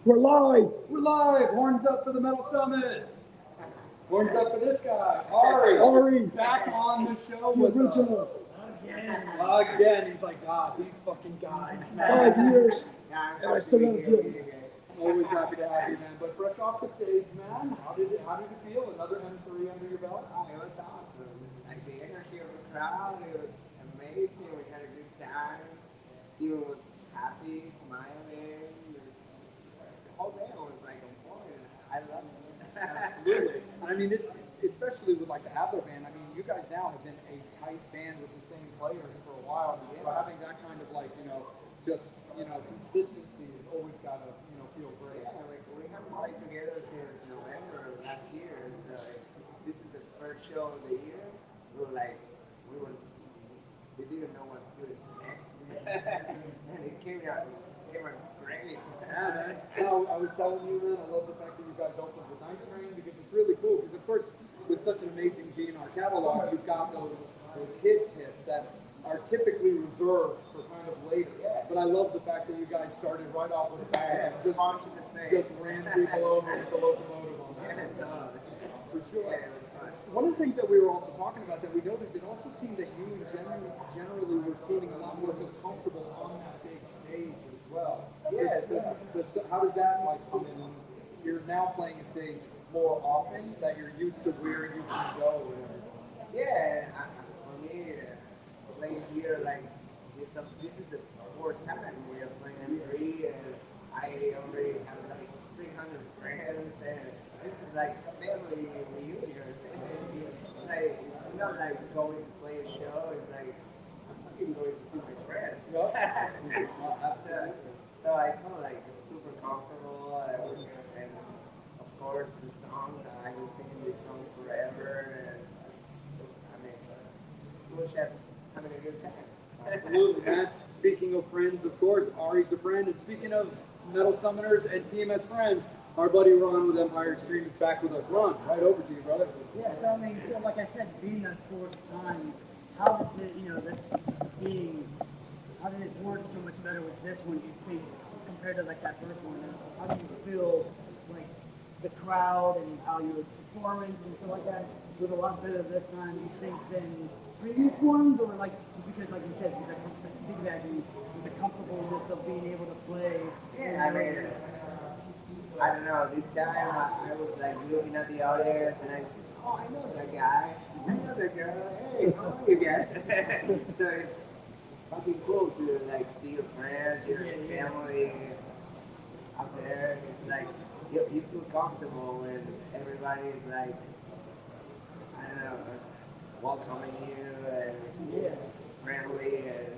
We're live. We're live. Horns up for the Metal Summit. Horns up for this guy, Ari. Ari. Back on the show The with original. us. Again. He's like, God, these fucking guys, man. 5 years. And I still gotta do it. Always happy to have you, man. But fresh off the stage, man, how did it feel? Another M3 under your belt? Oh, it was awesome. Like the energy of the crowd, it was amazing. We had a good time. He was happy, smiling. The whole day was like on point. I loved it. Absolutely. And I mean, it's especially with like the Adler band. I mean, you guys now have been a tight band with the same players for a while. So having that kind of like, just consistency has always got to feel great. Yeah, like we haven't played together since November of last year. So this is the first show of the year. We were like, we didn't know what to expect. And it came out great. Yeah, man. I was telling you, man, I love the fact that you guys opened the Night Train because it's really cool. Because of course, with such an amazing G&R catalog, you've got those kids hits that are typically reserved for kind of later. Yeah. But I love the fact that you guys started right off with a bang and just ran people over with the locomotive on that. For sure. One of the things that we were also talking about that we noticed, it also seemed that you generally were seeming a lot more just comfortable on that big stage as well. Yeah. How does that like come in? You're now playing a stage more often that you're used to where you can go. Yeah, for me, playing here, like, this is the fourth time we are playing M3, and I already have like 300 friends, and this is like a family reunion. It's like, it's not like going to play a show, it's like, I'm fucking going to see my friends. So I feel like super comfortable, and of course the songs, I will sing these songs forever, and I mean, we'll just having a good time. Absolutely, man. Speaking of friends, of course, Ari's a friend. And speaking of Metal Summoners and TMS friends, our buddy Ron with Empire Extreme is back with us. Ron, right over to you, brother. Yeah, so I mean, so like I said, being the fourth time, how did it, how did it work so much better with this one, you think, compared to like that first one? How do you feel like the crowd and how your performance and stuff like that was a lot better this time, you think, than previous ones, or like because, like you said, the comfortableness of being able to play? Yeah, I mean, I don't know. This time I was like looking at the audience, and I know that guy, I know that girl. Hey, how are you guys? So it's fucking cool to like see your friends, your family up there. It's like you feel comfortable when everybody is like, I don't know, welcoming you and friendly, and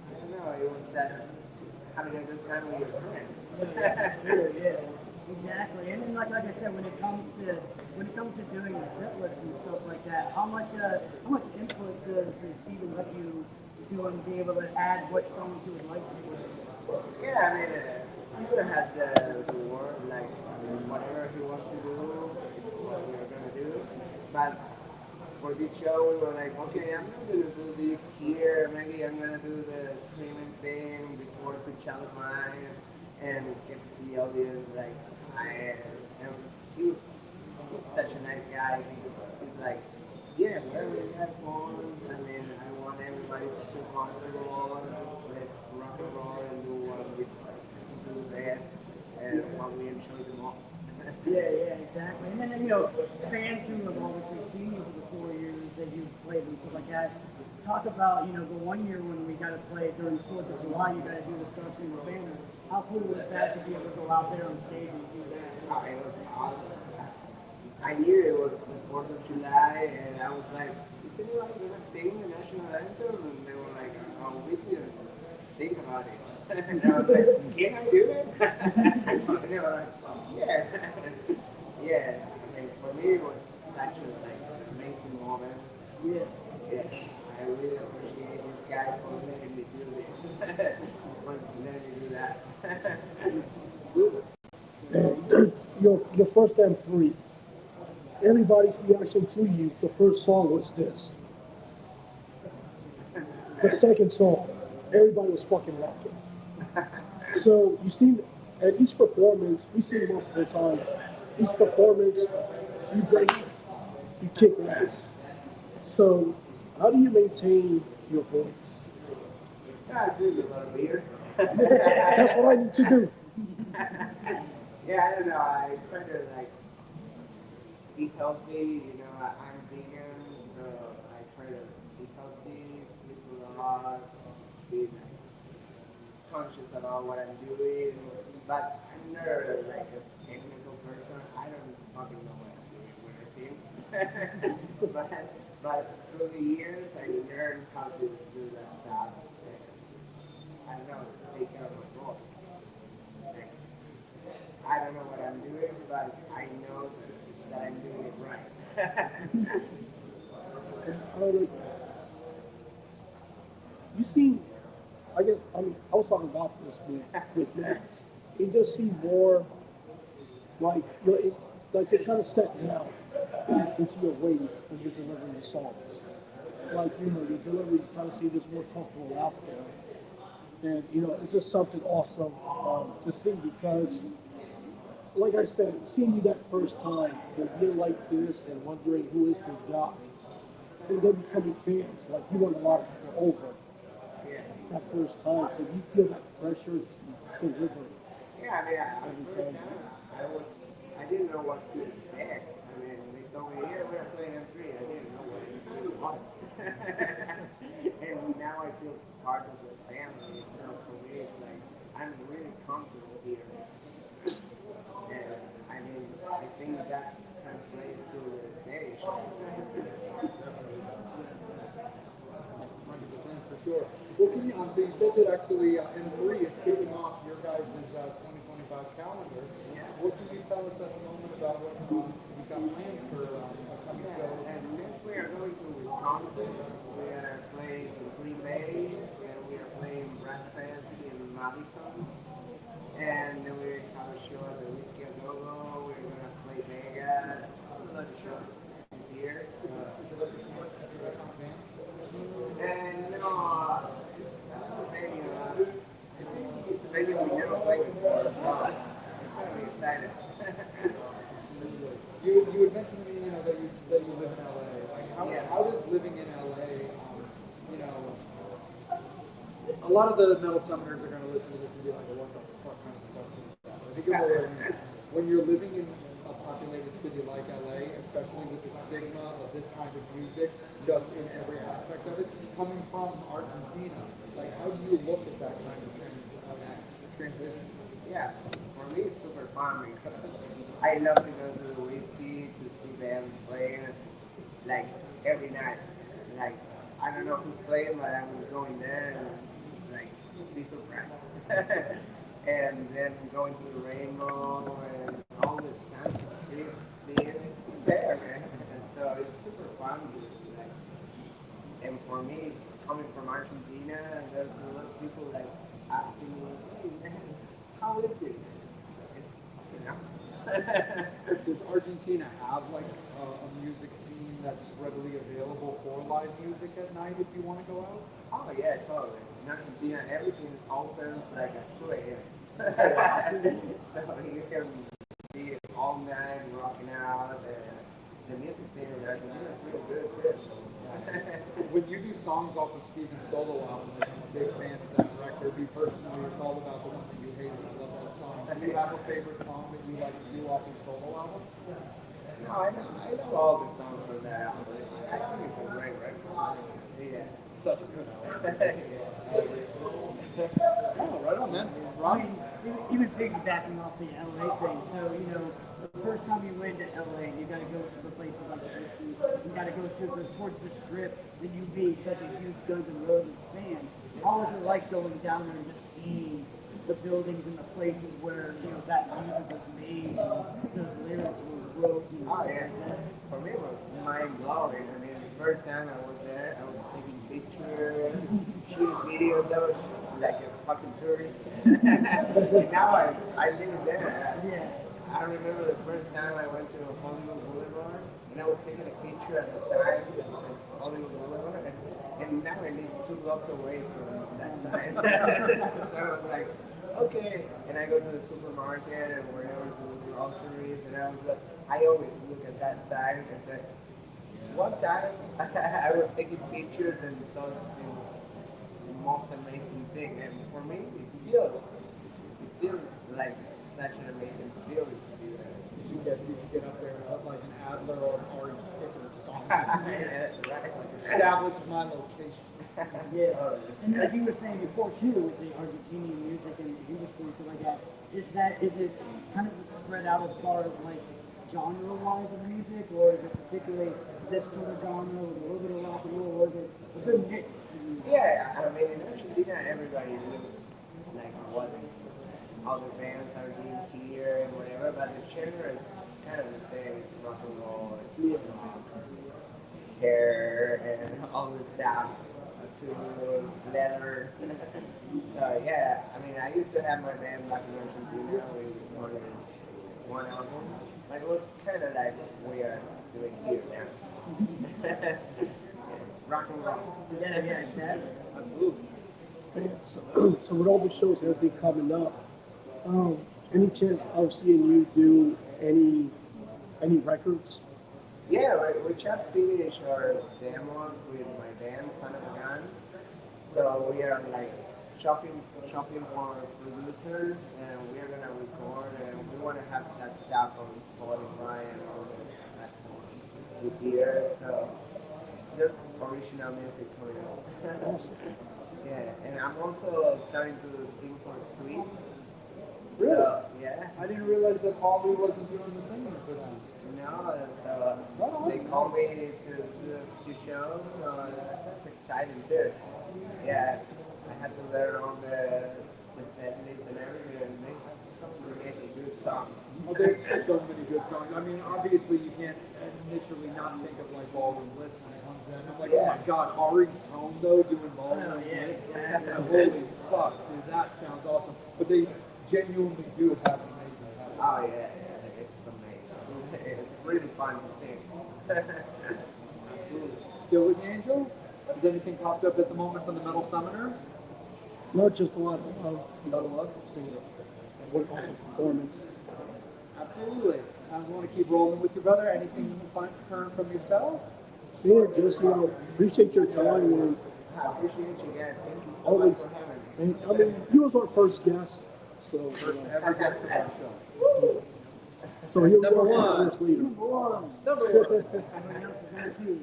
I don't know, it was that having a good time with your friends. Yeah, exactly. And then like I said, when it comes to doing the set list and stuff like that, how much input does Steven let you do and be able to add what songs you would like to do? Yeah, I mean, Steven has the word, like, whatever he wants to do, is what we're gonna do. But for this show, we were like, okay, I'm not gonna do this here. Maybe I'm gonna do the screaming thing before to challenge mine and get the audience like he was such a nice guy. He's like, yeah, well, we have fun. I mean, I want everybody to feel comfortable. Let's rock and roll and do what we do best and what we enjoy the most. Yeah, exactly. And then, fans who have obviously seen you for the 4 years that you've played and stuff like that, talk about, the 1 year when we got to play during 4th of July, you got to do the Star Spangled Banner. How cool was that to be able to go out there on stage and do that? Oh, it was awesome. I knew it was the 4th of July, and I was like, is anyone going to sing the national anthem? And they were like, oh, we can think about it. And I was like, can I do it? And they were like, yeah. Yeah, I mean, for me, it was such an amazing moment. Yeah. Yeah, I really appreciate these guys for letting me do this. For letting me do that. Your first M3. Everybody's reaction to you, the first song was this. The second song, everybody was fucking rocking. So you seem, And each performance, we see it multiple times. Each performance, you bring, you kick ass. So, how do you maintain your voice? Yeah, I do a little weird. That's what I need to do. Yeah, I don't know. I try to like eat healthy. I'm vegan, so I try to eat healthy, sleep a lot, be like, conscious about what I'm doing. But I'm never like a technical person. I don't fucking know what I'm doing when I sing. but through the years, I learned how to do that stuff. And I don't know, take care of my voice. Like, I don't know what I'm doing, but I know that I'm doing it right. Like, you see, I was talking about this with Max. It just seems more like like you're kind of set down into your ways when you're delivering the songs. Like your delivery, you kind of seem just more comfortable out there, and it's just something awesome to see because, like I said, seeing you that first time, you're like this and wondering who is this guy, and then becoming fans, like you won a lot of people over Yeah. that first time, so you feel that pressure to deliver. Yeah, I mean, first time, I didn't know what to expect. I mean, they told me, yeah, we're playing M3. I didn't know what M3 was. And now I feel part of the family. So for me, it's like, I'm really comfortable here. And I mean, I think that translates to the stage. 100% for sure. Well, can you, so you said that actually M3 is kicking off your guys' 2025 calendar. Yeah. What can you tell us at the moment about what you've got planned for upcoming shows? And next we are going to Wisconsin. We are playing Green Bay, and we are playing Breakfast in Madison. And then we have a show at the Whiskey a Go-Go. We're going to play Vegas. A lot of shows here. And maybe, it's a venue we never played before. So I'm really excited. You had mentioned to me, that you live in LA. Like, Yeah. how does living in LA, a lot of the metal summoners are going to listen to this and be like, what the fuck kind of question is that? I think it will, when you're living in a populated city like LA, especially with the stigma of this kind of music, just in every aspect of it, coming from Argentina, like, how do you look at that kind of transition? Yeah, for me it's super fun because I love to go to the whiskey to see them playing like every night. Like I don't know who's playing, but I'm going there and like be surprised. And then going to the rainbow and all the sounds seeing it there, man. And so it's super fun. Like, and for me, coming from Argentina, there's a lot of people like asking me, hey man, how is it? It's fucking awesome. Does Argentina have like a music scene that's readily available for live music at night if you want to go out? Oh yeah, totally. In Argentina, everything opens like at 2 a.m. So you can be all night rocking out. The music scene in Argentina is really good too. When you do songs off of Steven's solo album, like I'm a big fan of that record. Me personally, it's all about the one that you hated. I love that song. Do you have a favorite song that you like to do off his solo album? No, I know all the songs from that album. I think it's a great record. Yeah. Such a good album. Oh, right on, man. I mean, even piggybacking off the LA thing. So, the first time you went to LA, you got to go to the places like the Whiskey. You got to go towards the Strip. And you being such a huge Guns N' Roses fan, how was it like going down there and just seeing the buildings and the places where that music was made, and those lyrics were wrote? And Oh stuff yeah. like that? For me, it was mind blowing. I mean, the first time I was there, I was taking pictures, shooting videos. I was like a fucking tourist. And now I live there. Yeah. I remember the first time I went to Hollywood Boulevard, and I was taking a picture at the sign that said Hollywood Boulevard, and now I live 2 blocks away from that sign. So I was like, okay. And I go to the supermarket and wherever to the groceries, and I always look at that sign and say, one time I was taking pictures and thought it was the most amazing thing. And for me, it's still like such an amazing feeling to do that. You should get up there and put like an Adler or an Ari sticker just on it. Yeah, right. Establish my location. Yeah, and like you were saying before too, with the Argentinian music and the industry and stuff like that, is it kind of spread out as far as like genre-wise of music, or is it particularly this sort of genre with a little bit of rock and roll, or is it a good mix? Yeah, I mean, in Argentina, everybody looks like what other bands are doing here and whatever, but the genre is kind of the same. It's rock and roll, it's rock, hair, and all this stuff, tools, leather. So yeah, I mean, I used to have my band back in Argentina. We recorded one album, but it was kind of like what we are doing here now. Rock and roll. Yeah, exactly. Absolutely. So with all the shows and everything coming up, any chance of seeing you do any records? Yeah, we just finished our demo with my band, Son of a Gun. So we are like shopping for producers, and we are gonna record, and we want to have that stuff on Spotify and all the platforms this year. So just original music coming out. Awesome. Yeah, and I'm also starting to sing for Sweet. Really? So, yeah. I didn't realize that Holly wasn't doing the singing for them. No, so they called me to do a few shows, so that's exciting too. Yeah, I had to learn all the set list and everything, and make some really good songs. Well, there's so many good songs. I mean, obviously you can't initially not think of like Ballroom Blitz when it comes in. I'm like, oh my God, Ari's tone though, doing Ballroom Blitz. exactly. Holy fuck, dude, that sounds awesome. But they genuinely do have an amazing talent. Oh yeah, it's amazing. It's really fun to sing. Absolutely. Still with the Angel? Has anything popped up at the moment from the Metal Summoners? Not just a lot of love, singing. What awesome performance. Absolutely. I want to keep rolling with you, brother. Anything current from yourself? Yeah, just appreciate your time and I appreciate you guys. Thank you so always. much for having me. And I mean, you was our first guest, so First ever guest of our show. so here Number we are, one. first leader. Number one. Everybody else is number two.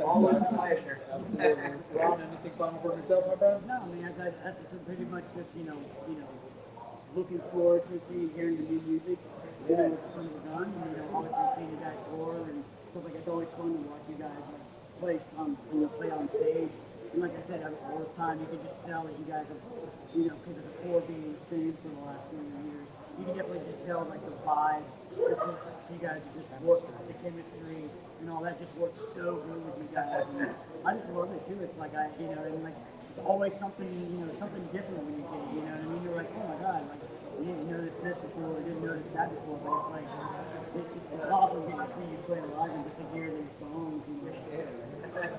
Always a pleasure. Absolutely. Ron, anything final for yourself, my friend? No, I mean, that's just pretty much just, looking forward to hearing the new music. When it's done, obviously seeing you guys tour and stuff like that. It's always fun to watch you guys play on stage. And like I said, all this time, you can just tell that you guys have, because of the core being the same for the last 20 years, you can definitely just tell, like, the vibe. It's just, you guys just work, the chemistry and all that just works so good with you guys. And I just love it, too. It's like, and like, it's always something, something different when you get it, you know what I mean? You're like, oh my God, like, you didn't notice this before, you didn't notice that before, but it's like, it's awesome getting to see you play live and just to hear these songs.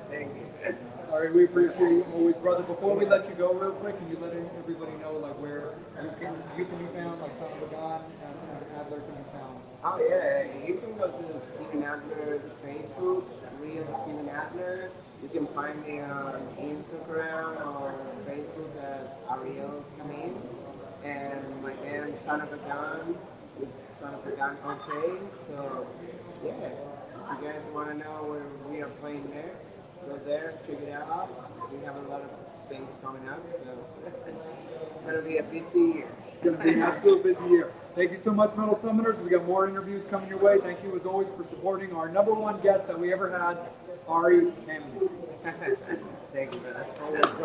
Thank you. All right, we appreciate you always, brother. Before we let you go real quick, can you let everybody know like where you can be found, like Son of a Gun and Adler can be found? Oh yeah, you can go to Steven Adler's Facebook, Real Steven Adler. You can find me on Instagram or Facebook as Ari Kamin. And my band Son of a Gun is Son of a Gun OK. So yeah, if you guys want to know where we are playing next, go there, check it out. We have a lot of things coming up, so it's gonna be a busy year. It's going to be an absolute busy year. Thank you so much, Metal Summoners. We got more interviews coming your way. Thank you as always for supporting our number one guest that we ever had, Ari Kamin. Thank you, brother. Always, brother.